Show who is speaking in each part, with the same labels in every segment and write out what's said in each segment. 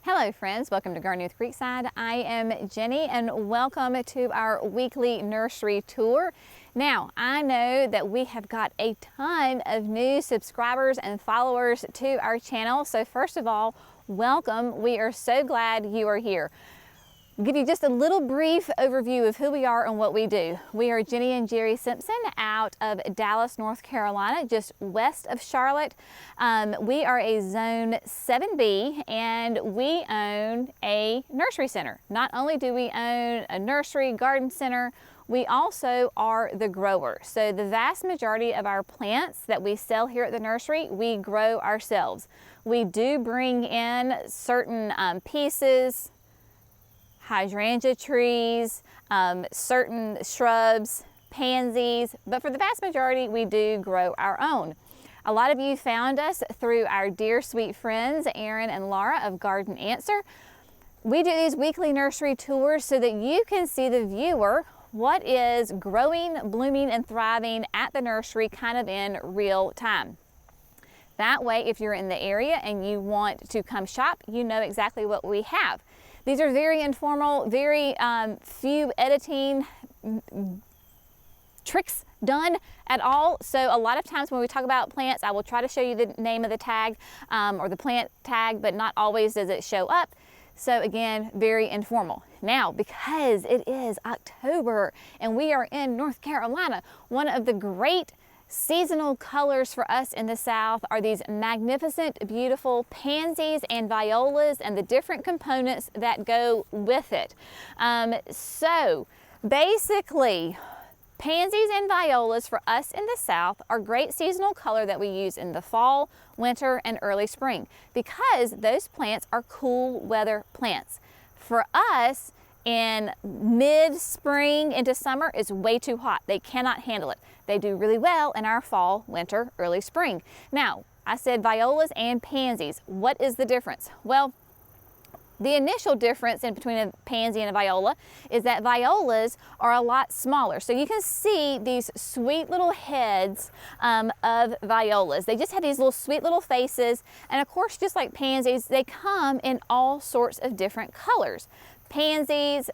Speaker 1: Hello friends, welcome to Gardening with Creekside. I am Jenny and welcome to our weekly nursery tour. Now, I know that we have got a ton of new subscribers and followers to our channel. So first of all, welcome. We are so glad you are here. I'll give you just a little brief overview of who we are and what we do. We are Jenny and Jerry Simpson out of Dallas, North Carolina, just west of Charlotte. We are a Zone 7B and we own a nursery center. Not only do we own a nursery garden center, we also are the grower. So the vast majority of our plants that we sell here at the nursery, we grow ourselves. We do bring in certain pieces, hydrangea trees, certain shrubs, pansies, but for the vast majority, we do grow our own. A lot of you found us through our dear sweet friends, Aaron and Laura of Garden Answer. We do these weekly nursery tours so that you can see the viewer what is growing, blooming, and thriving at the nursery kind of in real time. That way, if you're in the area and you want to come shop, you know exactly what we have. These are very informal, very few editing tricks done at all. So a lot of times when we talk about plants, I will try to show you the name of the tag or the plant tag, but not always does it show up. So again, very informal. Now, because it is October and we are in North Carolina, one of the great seasonal colors for us in the South are these magnificent, beautiful pansies and violas and the different components that go with it. So basically, pansies and violas for us in the South are great seasonal color that we use in the fall, winter, and early spring because those plants are cool weather plants. For us, in mid-spring into summer is way too hot. They cannot handle it. They do really well in our fall, winter, early spring. Now, I said violas and pansies. What is the difference? Well, the initial difference in between a pansy and a viola is that violas are a lot smaller. So you can see these sweet little heads of violas. They just have these little sweet little faces. And of course, just like pansies, they come in all sorts of different colors. Violas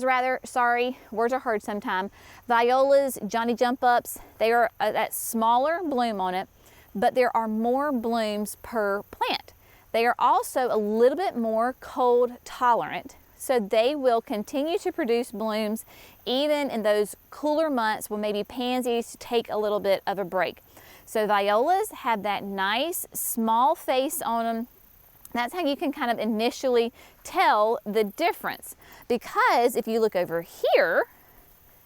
Speaker 1: rather, sorry, words are hard sometimes. Violas, Johnny Jump Ups, they are that smaller bloom on it, but there are more blooms per plant. They are also a little bit more cold tolerant, so they will continue to produce blooms even in those cooler months when maybe pansies take a little bit of a break. So violas have that nice small face on them. That's how you can kind of initially tell the difference. Because if you look over here,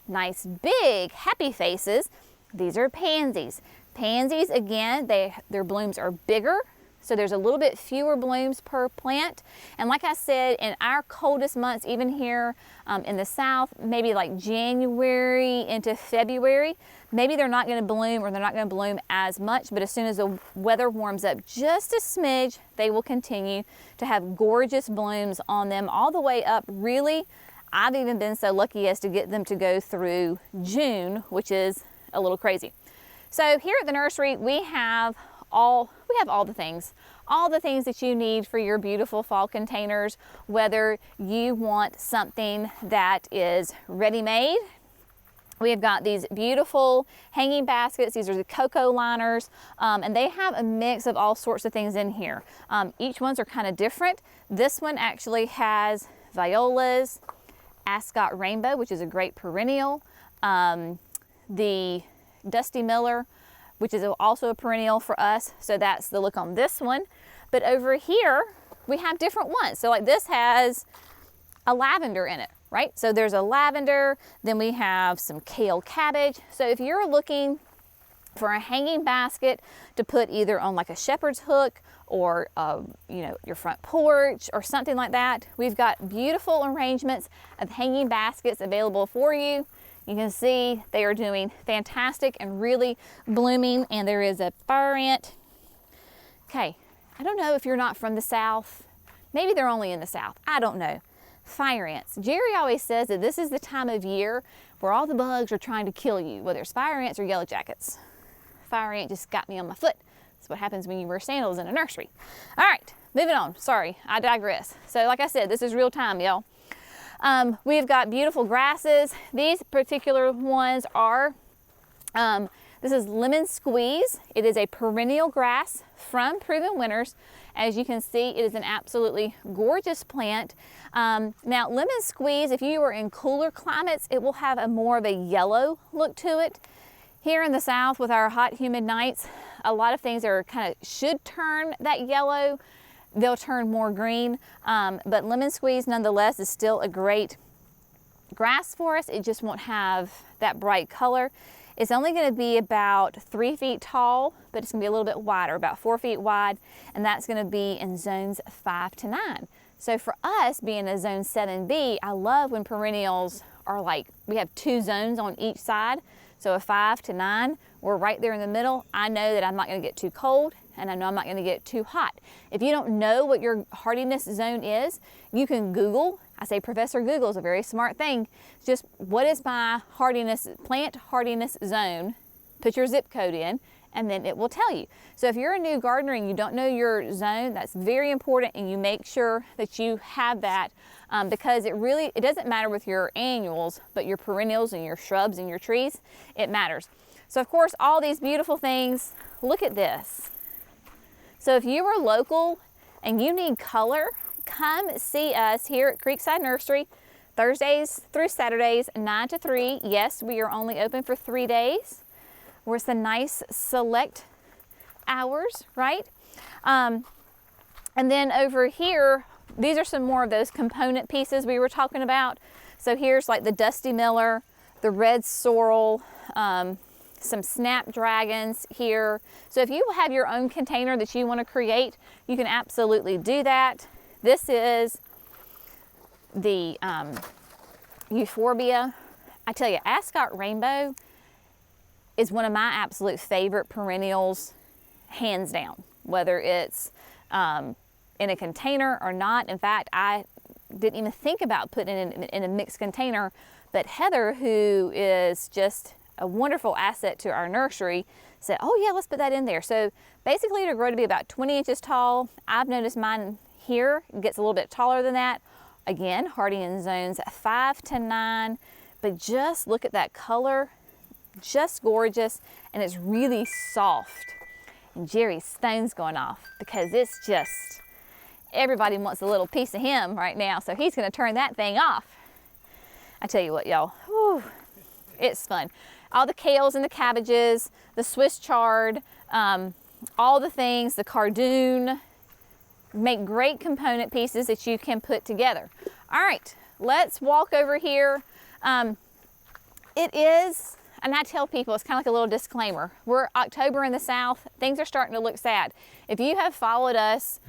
Speaker 1: nice big happy faces, these are pansies. Pansies, again, their blooms are bigger, so there's a little bit fewer blooms per plant. And like I said, in our coldest months, even here in the South, maybe like January into February, maybe they're not going to bloom or they're not going to bloom as much, but as soon as the weather warms up just a smidge, they will continue to have gorgeous blooms on them all the way up. Really, I've even been so lucky as to get them to go through June, which is a little crazy. So here at the nursery, we have all the things that you need for your beautiful fall containers, whether you want something that is ready-made. We have got these beautiful hanging baskets. These are the cocoa liners, and they have a mix of all sorts of things in here. Each ones are kind of different. This one actually has violas, Ascot Rainbow, which is a great perennial, the Dusty Miller, which is also a perennial for us. So that's the look on this one. But over here, we have different ones. So like this has a lavender in it, right? So there's a lavender, then we have some kale cabbage. So if you're looking for a hanging basket to put either on like a shepherd's hook or your front porch or something like that, we've got beautiful arrangements of hanging baskets available for you. You can see they are doing fantastic and really blooming, and there is a fire ant. Okay, I don't know if you're not from the South. Maybe they're only in the South. I don't know. Fire ants. Jerry always says that this is the time of year where all the bugs are trying to kill you, whether it's fire ants or yellow jackets. Fire ant just got me on my foot. That's what happens when you wear sandals in a nursery. All right, moving on. Sorry, I digress. So like I said, this is real time, y'all. We've got beautiful grasses. These particular ones are, this is Lemon Squeeze. It is a perennial grass from Proven Winners. As you can see, it is an absolutely gorgeous plant. Now, Lemon Squeeze, if you are in cooler climates, it will have a more of a yellow look to it. Here in the South with our hot, humid nights, a lot of things are kind of should turn that yellow. They'll turn more green, but Lemon Squeeze nonetheless is still a great grass for us. It just won't have that bright color. It's only going to be about 3 feet tall, but it's going to be a little bit wider, about 4 feet wide, and that's going to be in zones 5 to 9. So for us, being a zone 7B, I love when perennials are like, we have 2 zones on each side. So a 5 to 9, we're right there in the middle. I know that I'm not going to get too cold, and I know I'm not going to get too hot. If you don't know what your hardiness zone is, you can Google. I say Professor Google is a very smart thing. Just what is my hardiness, plant hardiness zone? Put your zip code in, and then it will tell you. So if you're a new gardener and you don't know your zone, that's very important, and you make sure that you have that because it doesn't matter with your annuals, but your perennials and your shrubs and your trees, it matters. So of course, all these beautiful things, look at this. So if you are local and you need color, come see us here at Creekside Nursery, Thursdays through Saturdays, 9 to 3. Yes, we are only open for 3 days. Where it's the nice select hours, right? And then over here, these are some more of those component pieces we were talking about. So here's like the Dusty Miller, the red sorrel, some snapdragons here. So if you have your own container that you want to create, you can absolutely do that. This is the Euphorbia. I tell you, Ascot Rainbow is one of my absolute favorite perennials, hands down, whether it's in a container or not. In fact, I didn't even think about putting it in a mixed container, but Heather, who is just a wonderful asset to our nursery, said, oh yeah, let's put that in there. So basically it'll grow to be about 20 inches tall. I've noticed mine here gets a little bit taller than that. Again, hardy in zones 5 to 9, but just look at that color. Just gorgeous, and it's really soft. And Jerry's phone's going off because it's just, everybody wants a little piece of him right now, so he's gonna turn that thing off. I tell you what, y'all, it's fun. All the kales and the cabbages, the Swiss chard, all the things, the cardoon, make great component pieces that you can put together. All right, let's walk over here. It is, and I tell people, it's kind of like a little disclaimer. We're October in the South. Things are starting to look sad. If you have followed us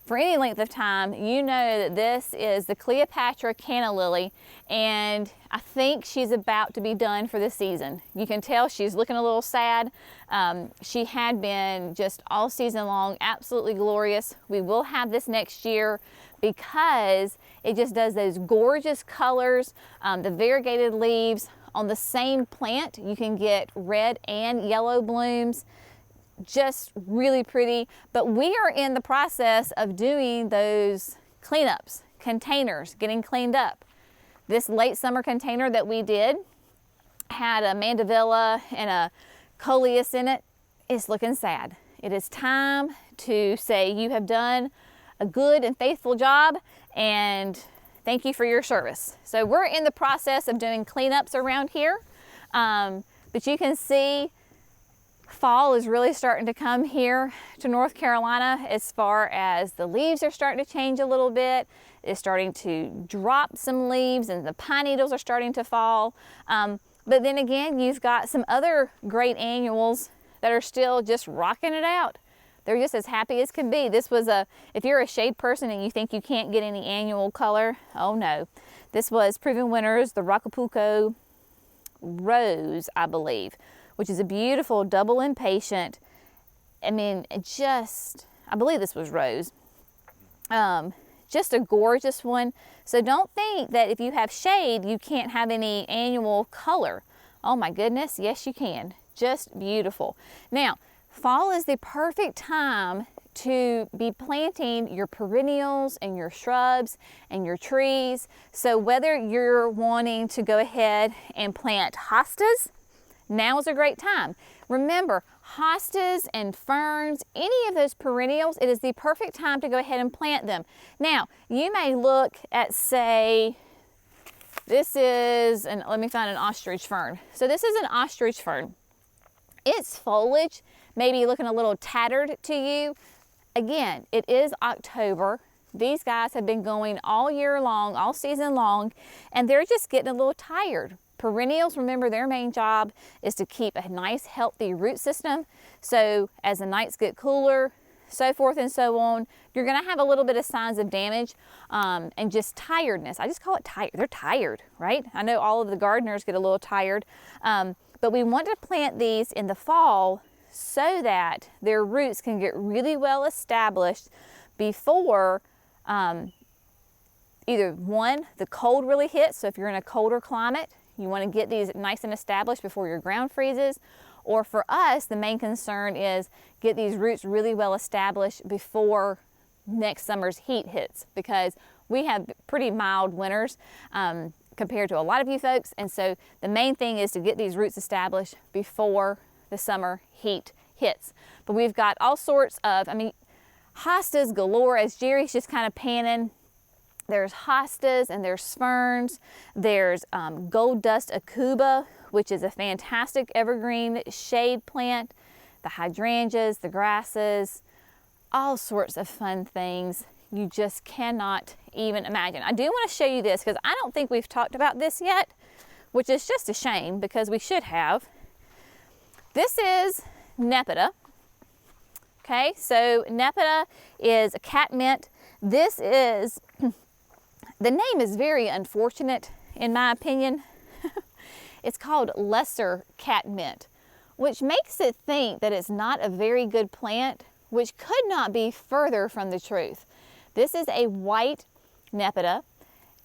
Speaker 1: for any length of time, you know that this is the Cleopatra canna lily, and I think she's about to be done for the season. You can tell she's looking a little sad. She had been just all season long, absolutely glorious. We will have this next year because it just does those gorgeous colors, the variegated leaves. On the same plant, you can get red and yellow blooms, just really pretty. But we are in the process of doing those cleanups, containers, getting cleaned up. This late summer container that we did had a mandevilla and a coleus in it. It's looking sad. It is time to say you have done a good and faithful job, and thank you for your service. So we're in the process of doing cleanups around here, but you can see fall is really starting to come here to North Carolina as far as the leaves are starting to change a little bit. It's starting to drop some leaves and the pine needles are starting to fall. But then again, you've got some other great annuals that are still just rocking it out. They're just as happy as can be. This was if you're a shade person and you think you can't get any annual color, oh no. This was Proven Winners, the Rocapuco Rose, I believe, which is a beautiful double impatient. I mean, I believe this was Rose. Just a gorgeous one. So don't think that if you have shade, you can't have any annual color. Oh my goodness, yes you can. Just beautiful. Now, fall is the perfect time to be planting your perennials and your shrubs and your trees. So whether you're wanting to go ahead and plant hostas, now is a great time. Remember, hostas and ferns, any of those perennials, it is the perfect time to go ahead and plant them. Now, you may look at, say, this is, let me find an ostrich fern. So this is an ostrich fern. Its foliage may be looking a little tattered to you. Again, it is October. These guys have been going all year long, all season long, and they're just getting a little tired. Perennials, remember, their main job is to keep a nice, healthy root system. So as the nights get cooler, so forth and so on, you're gonna have a little bit of signs of damage and just tiredness. I just call it tired. They're tired, right? I know all of the gardeners get a little tired, but we want to plant these in the fall so that their roots can get really well established before either one, the cold really hits. So if you're in a colder climate, you want to get these nice and established before your ground freezes. Or for us, the main concern is get these roots really well established before next summer's heat hits, because we have pretty mild winters compared to a lot of you folks. And so the main thing is to get these roots established before the summer heat hits. But we've got all sorts of, hostas galore, as Jerry's just kind of panning. There's hostas and there's ferns. There's gold dust acuba, which is a fantastic evergreen shade plant. The hydrangeas, the grasses, all sorts of fun things you just cannot even imagine. I do want to show you this because I don't think we've talked about this yet, which is just a shame because we should have. This is Nepeta. Okay, so Nepeta is a catmint. This is, the name is very unfortunate in my opinion. It's called lesser catmint, which makes it think that it's not a very good plant, which could not be further from the truth. This is a white Nepeta.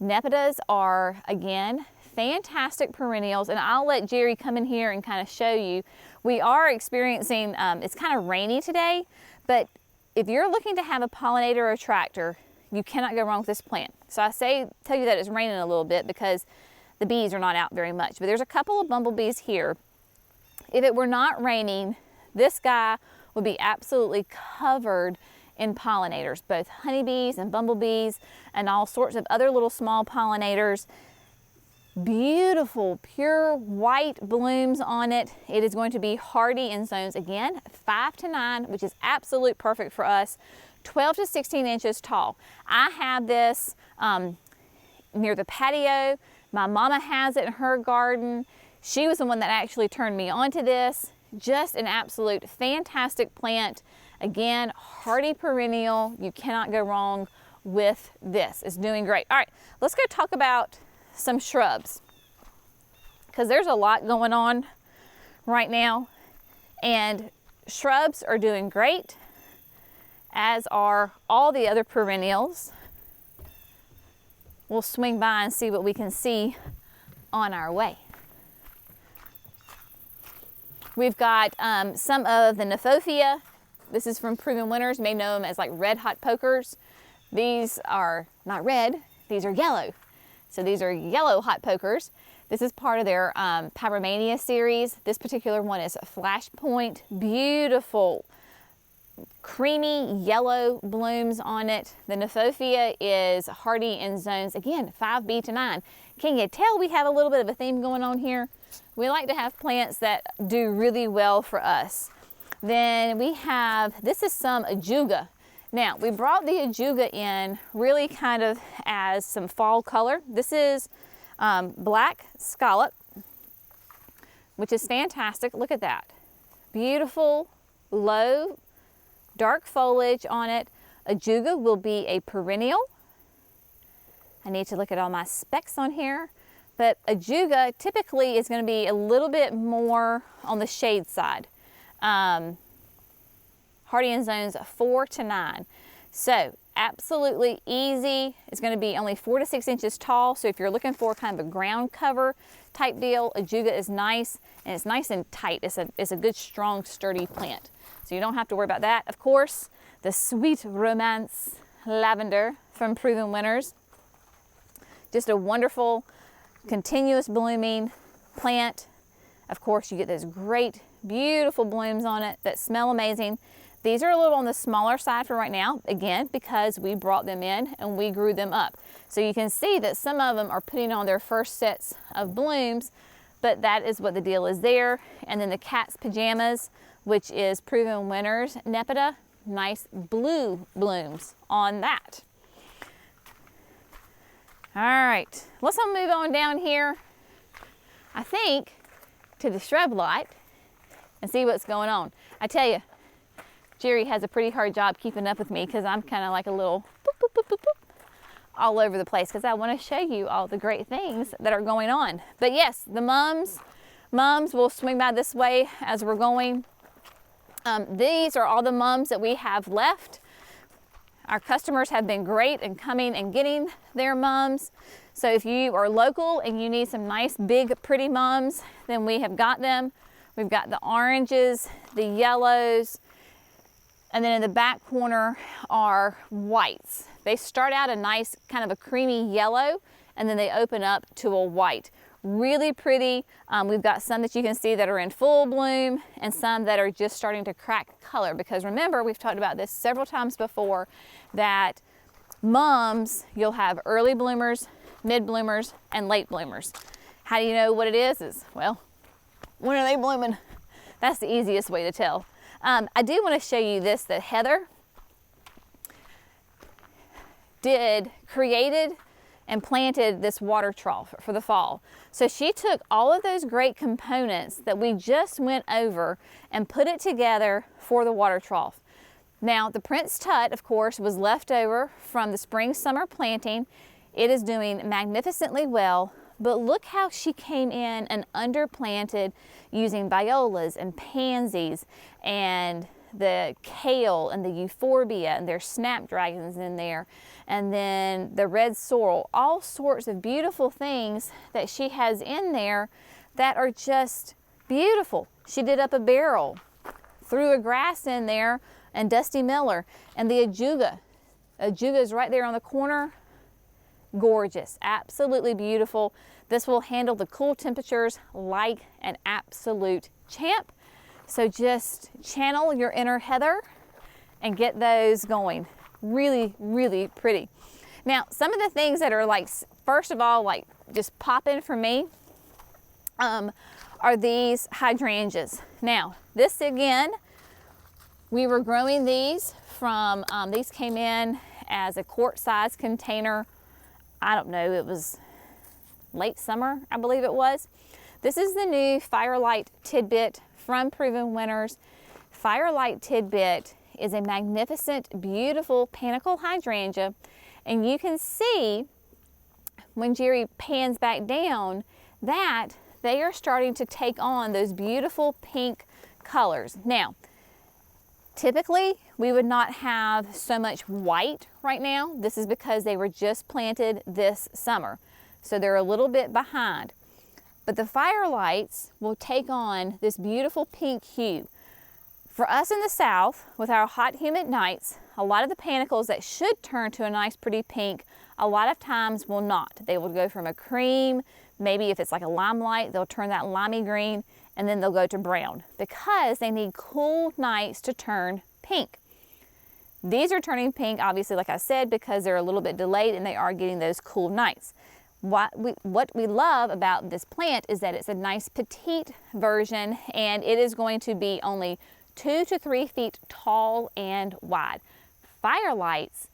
Speaker 1: Nepetas are, again, fantastic perennials, and I'll let Jerry come in here and kind of show you. We are experiencing, it's kind of rainy today, but if you're looking to have a pollinator or attractor, you cannot go wrong with this plant. So I tell you that it's raining a little bit because the bees are not out very much, but there's a couple of bumblebees here. If it were not raining, this guy would be absolutely covered in pollinators, both honeybees and bumblebees and all sorts of other little small pollinators. Beautiful, pure white blooms on it. It is going to be hardy in zones, again, 5 to 9, which is absolute perfect for us, 12 to 16 inches tall. I have this near the patio. My mama has it in her garden. She was the one that actually turned me onto this. Just an absolute fantastic plant. Again, hardy perennial. You cannot go wrong with this. It's doing great. All right, let's go talk about some shrubs, because there's a lot going on right now, and shrubs are doing great, as are all the other perennials. We'll swing by and see what we can see on our way. We've got some of the Nafophia. This is from Proven Winners. You may know them as like red hot pokers. These are not red, these are yellow. So these are yellow hot pokers. This is part of their Pyromania series. This particular one is Flashpoint. Beautiful, creamy yellow blooms on it. The Nafophia is hardy in zones, again, 5B to 9. Can you tell we have a little bit of a theme going on here? We like to have plants that do really well for us. Then we have, this is some Ajuga. Now, we brought the Ajuga in really kind of as some fall color. This is black Scallop, which is fantastic. Look at that. Beautiful, low, dark foliage on it. Ajuga will be a perennial. I need to look at all my specs on here. But Ajuga typically is going to be a little bit more on the shade side. Hardy in zones 4 to 9. So absolutely easy. It's going to be only 4 to 6 inches tall. So if you're looking for kind of a ground cover type deal, Ajuga is nice, and it's nice and tight. It's a good, strong, sturdy plant. So you don't have to worry about that. Of course, the Sweet Romance Lavender from Proven Winners. Just a wonderful, continuous blooming plant. Of course, you get those great, beautiful blooms on it that smell amazing. These are a little on the smaller side for right now, again, because we brought them in and we grew them up. So you can see that some of them are putting on their first sets of blooms, but that is what the deal is there. And then the Cat's Pajamas, which is Proven Winners Nepeta, nice blue blooms on that. All right, let's move on down here, I think, to the shrub light and see what's going on. I tell you, Jerry has a pretty hard job keeping up with me because I'm kind of like a little boop, boop, boop, boop, boop, all over the place because I want to show you all the great things that are going on. But yes, the mums will swing by this way as we're going. These are all the mums that we have left. Our customers have been great in coming and getting their mums. So if you are local and you need some nice, big, pretty mums, then we have got them. We've got the oranges, the yellows, and then in the back corner are whites. They start out a nice kind of a creamy yellow, and then they open up to a white. Really pretty. We've got some that you can see that are in full bloom and some that are just starting to crack color, because remember, we've talked about this several times before, that mums, you'll have early bloomers, mid bloomers, and late bloomers. How do you know what it is? Well, when are they blooming? That's the easiest way to tell. I do want to show you this, that Heather created and planted this water trough for the fall. So she took all of those great components that we just went over and put it together for the water trough. Now, the Prince Tut, of course, was left over from the spring-summer planting. It is doing magnificently well, but look how she came in and underplanted using violas and pansies and the kale and the euphorbia, and there's snapdragons in there, and then the red sorrel, all sorts of beautiful things that she has in there that are just beautiful. She did up a barrel, threw a grass in there, and Dusty Miller, and the Ajuga. Ajuga is right there on the corner. Gorgeous, absolutely beautiful. This will handle the cool temperatures like an absolute champ. So just channel your inner Heather and get those going. Really, really pretty. Now, some of the things that are like, first of all, like just popping for me are these hydrangeas. Now, this again, we were growing these from, these came in as a quart-size container. I don't know, it was late summer, I believe it was. This is the new Firelight Tidbit from Proven Winners. Firelight Tidbit is a magnificent, beautiful panicle hydrangea, and you can see when Jerry pans back down that they are starting to take on those beautiful pink colors. Now, typically we would not have so much white right now. This is because they were just planted this summer, so they're a little bit behind. But the Firelights will take on this beautiful pink hue. For us in the south, with our hot, humid nights, a lot of the panicles that should turn to a nice, pretty pink, a lot of times will not. They will go from a cream, maybe if it's like a limelight, they'll turn that limey green, and then they'll go to brown because they need cool nights to turn pink. These are turning pink, obviously, like I said, because they're a little bit delayed and they are getting those cool nights. What we love about this plant is that it's a nice petite version, and it is going to be only 2 to 3 feet tall and wide. Firelights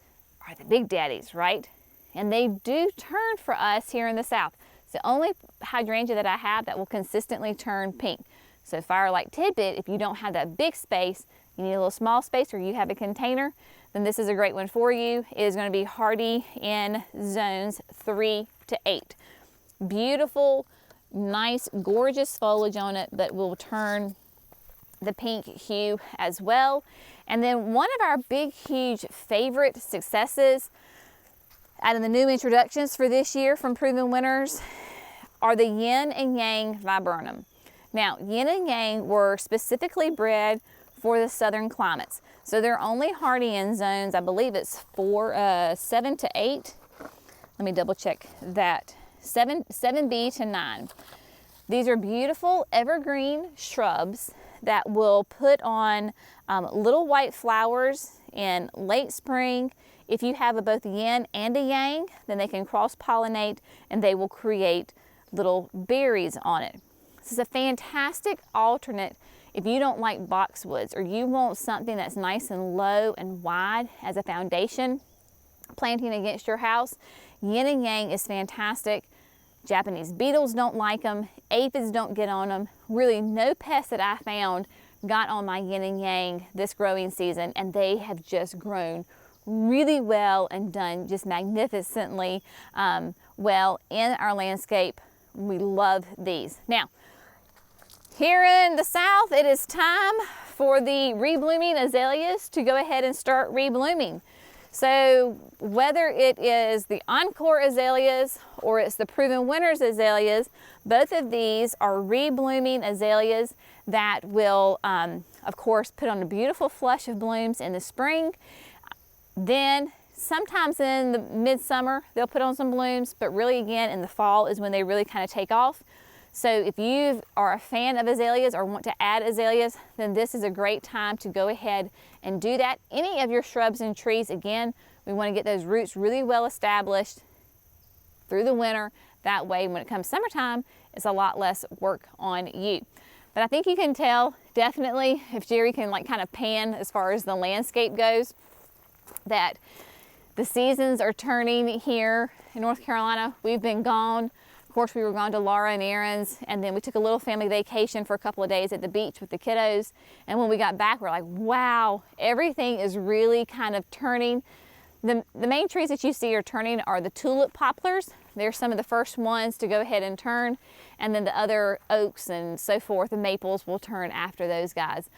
Speaker 1: are the big daddies, right? And they do turn for us here in the south. It's the only hydrangea that I have that will consistently turn pink. So Firelight Tidbit, if you don't have that big space, you need a little small space, or you have a container, then this is a great one for you. It is going to be hardy in zones 3 to 8. Beautiful, nice, gorgeous foliage on it, but will turn the pink hue as well. And then one of our big, huge favorite successes out of the new introductions for this year from Proven Winners are the Yin and Yang Viburnum. Now, Yin and Yang were specifically bred for the southern climates. So they're only hardy in zones, I believe it's 7 to 8. Let me double check that. 7B to 9. These are beautiful evergreen shrubs that will put on little white flowers in late spring. If you have both a yin and a yang, then they can cross-pollinate and they will create little berries on it. This is a fantastic alternate if you don't like boxwoods or you want something that's nice and low and wide as a foundation planting against your house. Yin and yang is fantastic. Japanese beetles don't like them. Aphids don't get on them. Really no pests that I found got on my yin and yang this growing season, and they have just grown really well and done just magnificently well in our landscape. We love these. Now, here in the south, it is time for the reblooming azaleas to go ahead and start reblooming. So whether it is the Encore azaleas or it's the Proven Winners azaleas, both of these are reblooming azaleas that will, of course, put on a beautiful flush of blooms in the spring. Then sometimes in the midsummer, they'll put on some blooms, but really again in the fall is when they really kind of take off. So if you are a fan of azaleas or want to add azaleas, then this is a great time to go ahead and do that. Any of your shrubs and trees, again, we want to get those roots really well established through the winter. That way, when it comes summertime, it's a lot less work on you. But I think you can tell, definitely, if Jerry can like kind of pan as far as the landscape goes, that the seasons are turning here in North Carolina. We've been gone. Of course, we were gone to Laura and Aaron's, and then we took a little family vacation for a couple of days at the beach with the kiddos. And when we got back, we're like, wow, everything is really kind of turning. The main trees that you see are turning are the tulip poplars. They're some of the first ones to go ahead and turn. And then the other oaks and so forth, the maples will turn after those guys.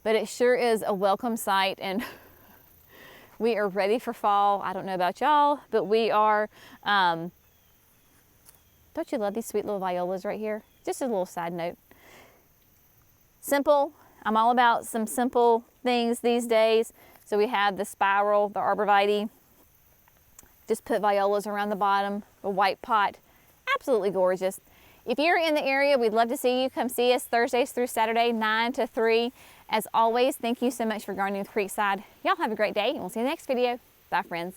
Speaker 1: But it sure is a welcome sight, and we are ready for fall. I don't know about y'all, but we are. Don't you love these sweet little violas right here? Just a little side note. Simple. I'm all about some simple things these days. So we have the spiral, the arborvitae. Just put violas around the bottom, a white pot. Absolutely gorgeous. If you're in the area, we'd love to see you. Come see us Thursdays through Saturday, 9 to 3. As always, thank you so much for gardening with Creekside. Y'all have a great day, and we'll see you in the next video. Bye, friends.